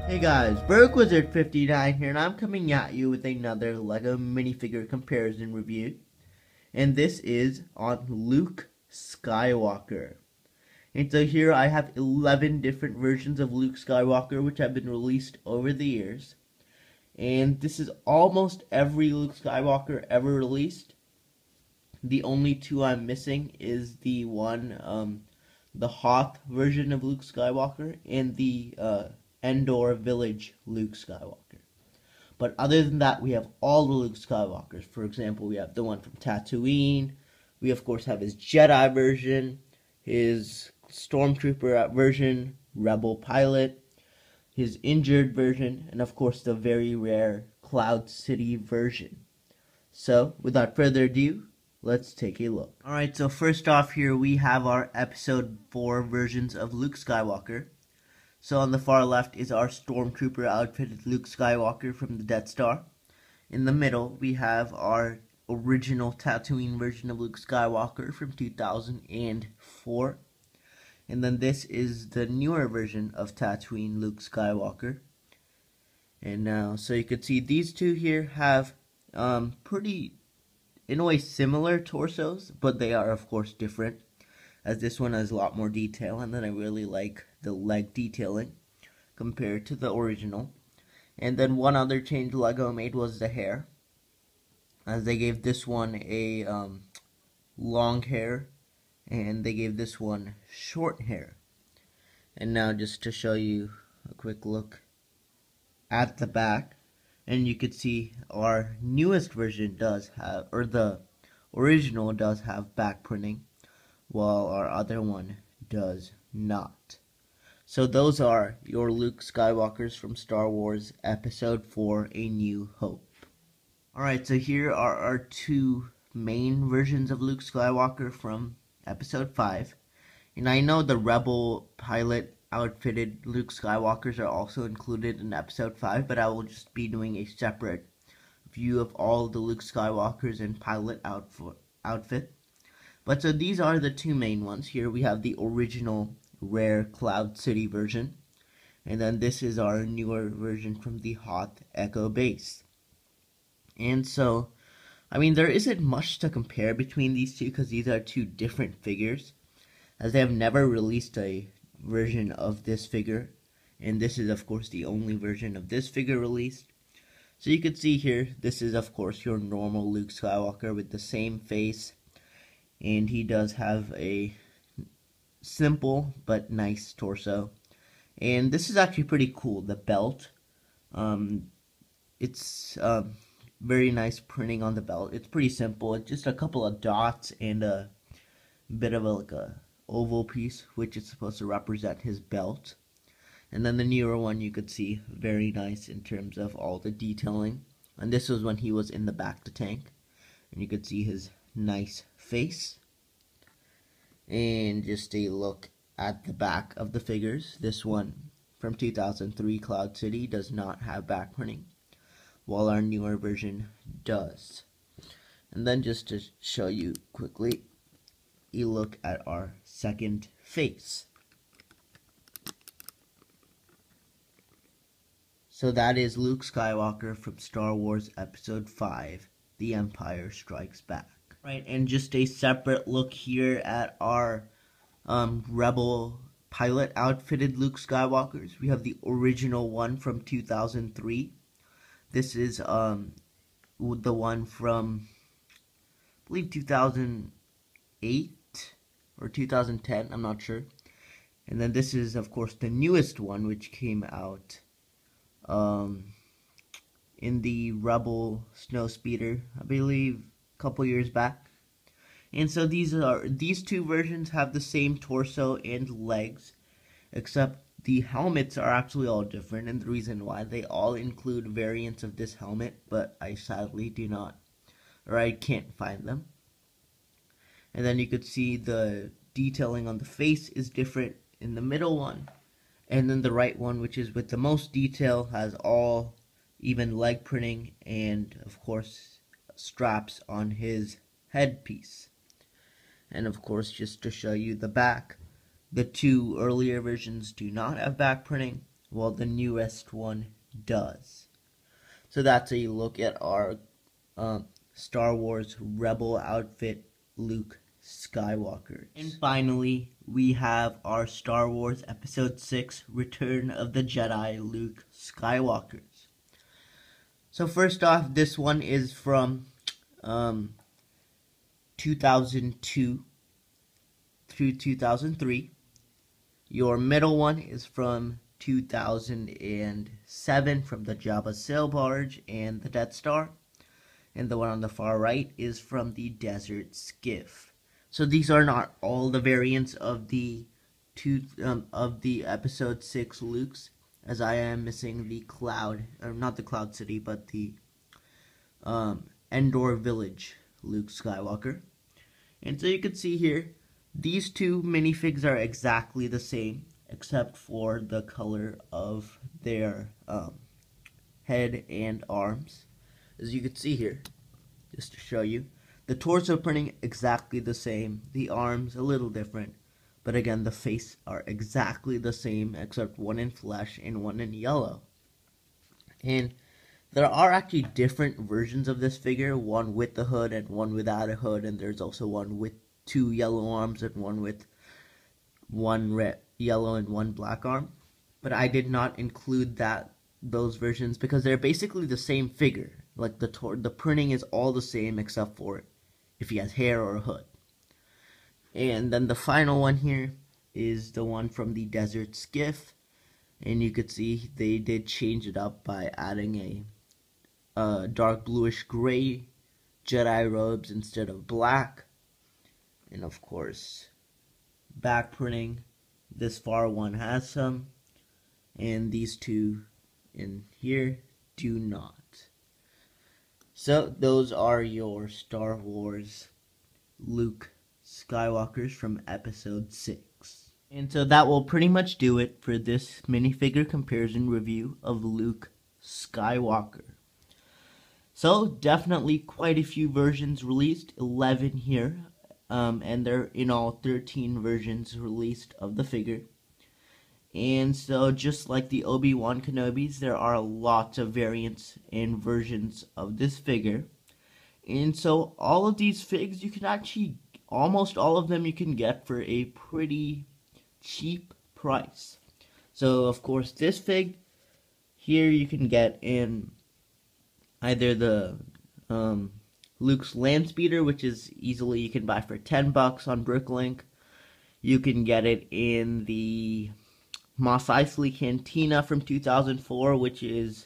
Hey guys, BurgWizard59 here, and I'm coming at you with another LEGO minifigure comparison review. And this is on Luke Skywalker. And so here I have 11 different versions of Luke Skywalker which have been released over the years. And this is almost every Luke Skywalker ever released. The only two I'm missing is the the Hoth version of Luke Skywalker and the Endor Village Luke Skywalker. But other than that, we have all the Luke Skywalkers. For example, we have the one from Tatooine. We, of course, have his Jedi version, his Stormtrooper version, Rebel pilot, his injured version, and, of course, the very rare Cloud City version. So, without further ado, let's take a look. Alright, so first off here, we have our Episode 4 versions of Luke Skywalker. So on the far left is our Stormtrooper outfitted Luke Skywalker from the Death Star. In the middle, we have our original Tatooine version of Luke Skywalker from 2004. And then this is the newer version of Tatooine Luke Skywalker. And now, so you can see these two here have pretty, in a way, similar torsos, but they are, of course, different, as this one has a lot more detail, and then I really like the leg detailing compared to the original. And then one other change LEGO made was the hair, as they gave this one a long hair, and they gave this one short hair. And now just to show you a quick look at the back, and you can see our newest version does have, or the original does have back printing, while our other one does not. So those are your Luke Skywalkers from Star Wars Episode 4, A New Hope. Alright, so here are our two main versions of Luke Skywalker from Episode 5. And I know the Rebel pilot outfitted Luke Skywalkers are also included in Episode 5, but I will just be doing a separate view of all the Luke Skywalkers in pilot outfit. But so these are the two main ones. Here we have the original rare Cloud City version, and then this is our newer version from the Hoth Echo base. And so, I mean, there isn't much to compare between these two because these are two different figures, as they have never released a version of this figure, and this is of course the only version of this figure released. So you can see here, this is of course your normal Luke Skywalker with the same face, and he does have a simple but nice torso. And this is actually pretty cool, the belt. It's very nice printing on the belt. It's pretty simple. It's just a couple of dots and a bit of like a oval piece, which is supposed to represent his belt. And then the newer one you could see, very nice in terms of all the detailing. And this was when he was in the Bacta tank. And you could see his nice face. And just a look at the back of the figures. This one from 2003 Cloud City does not have back printing, while our newer version does. And then just to show you quickly, a look at our second face. So that is Luke Skywalker from Star Wars Episode 5, The Empire Strikes Back. Right, and just a separate look here at our Rebel pilot outfitted Luke Skywalkers. We have the original one from 2003. This is the one from, I believe, 2008 or 2010, I'm not sure. And then this is, of course, the newest one, which came out in the Rebel Snowspeeder, I believe, couple years back. And so these two versions have the same torso and legs, except the helmets are actually all different, and the reason why, they all include variants of this helmet, but I sadly do not, or I can't find them. And then you could see the detailing on the face is different in the middle one, and then the right one, which is with the most detail, has all even leg printing and of course straps on his headpiece. And of course, just to show you the back, the two earlier versions do not have back printing, well, the newest one does. So that's a look at our Star Wars Rebel outfit, Luke Skywalker. And finally, we have our Star Wars Episode 6 Return of the Jedi Luke Skywalkers. So first off, this one is from 2002 through 2003. Your middle one is from 2007 from the Jabba sail barge and the Death Star. And the one on the far right is from the Desert Skiff. So these are not all the variants of the Episode 6 Lukes, as I am missing the Cloud, or not the Cloud City, but the Endor Village Luke Skywalker. And so you can see here, these two minifigs are exactly the same, except for the color of their head and arms. As you can see here, just to show you, the torso printing exactly the same, the arms a little different, but again the face are exactly the same except one in flesh and one in yellow. And there are actually different versions of this figure, one with the hood and one without a hood, and there's also one with two yellow arms and one with one red, yellow and one black arm. But I did not include those versions because they're basically the same figure. Like the printing is all the same except for if he has hair or a hood. And then the final one here is the one from the Desert Skiff, and you could see they did change it up by adding a dark bluish gray Jedi robes instead of black. And of course, back printing, this far one has some, and these two in here do not. So those are your Star Wars Luke Skywalkers from Episode 6. And so that will pretty much do it for this minifigure comparison review of Luke Skywalker. So definitely quite a few versions released, 11 here, and there are in all 13 versions released of the figure. And so just like the Obi-Wan Kenobis, there are lots of variants and versions of this figure. And so all of these figs, you can actually, almost all of them you can get for a pretty cheap price. So of course this fig here you can get in either the Luke's Landspeeder, which is easily you can buy for $10 on Bricklink. You can get it in the Mos Eisley Cantina from 2004, which is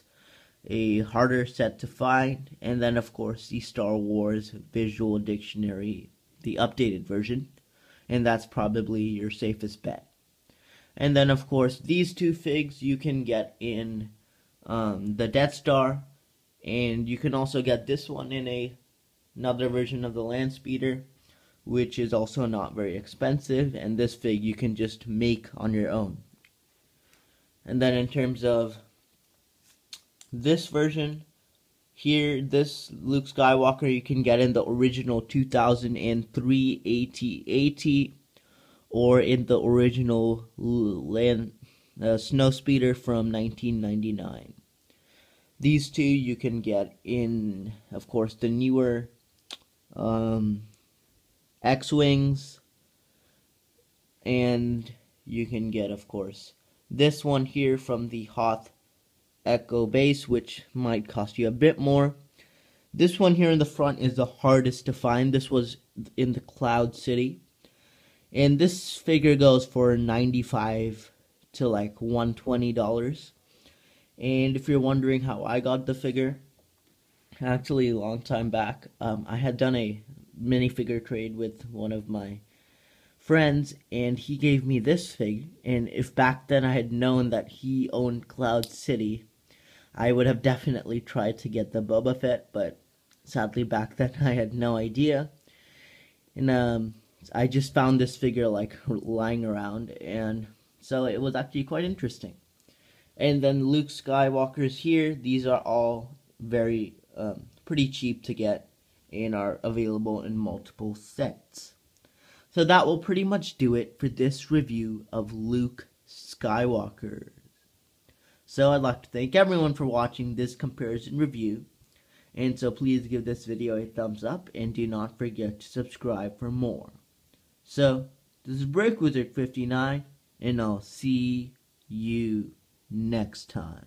a harder set to find. And then of course the Star Wars Visual Dictionary, the updated version, and that's probably your safest bet. And then of course these two figs you can get in the Death Star, and you can also get this one in another version of the Landspeeder, which is also not very expensive, and this fig you can just make on your own. And then in terms of this version here, this Luke Skywalker you can get in the original 2003 AT-AT or in the original Snowspeeder from 1999. These two you can get in, of course, the newer X-Wings, and you can get, of course, this one here from the Hoth Echo base, which might cost you a bit more. This one here in the front is the hardest to find. This was in the Cloud City, and this figure goes for $95 to like $120. And if you're wondering how I got the figure, actually a long time back, I had done a minifigure trade with one of my friends, and he gave me this fig, and if back then I had known that he owned Cloud City, I would have definitely tried to get the Boba Fett, but sadly back then I had no idea. And I just found this figure like lying around, and so it was actually quite interesting. And then Luke Skywalkers here, these are all very pretty cheap to get and are available in multiple sets. So that will pretty much do it for this review of Luke Skywalker. So I'd like to thank everyone for watching this comparison review. And so please give this video a thumbs up and do not forget to subscribe for more. So, this is Break Wizard 59, and I'll see you next time.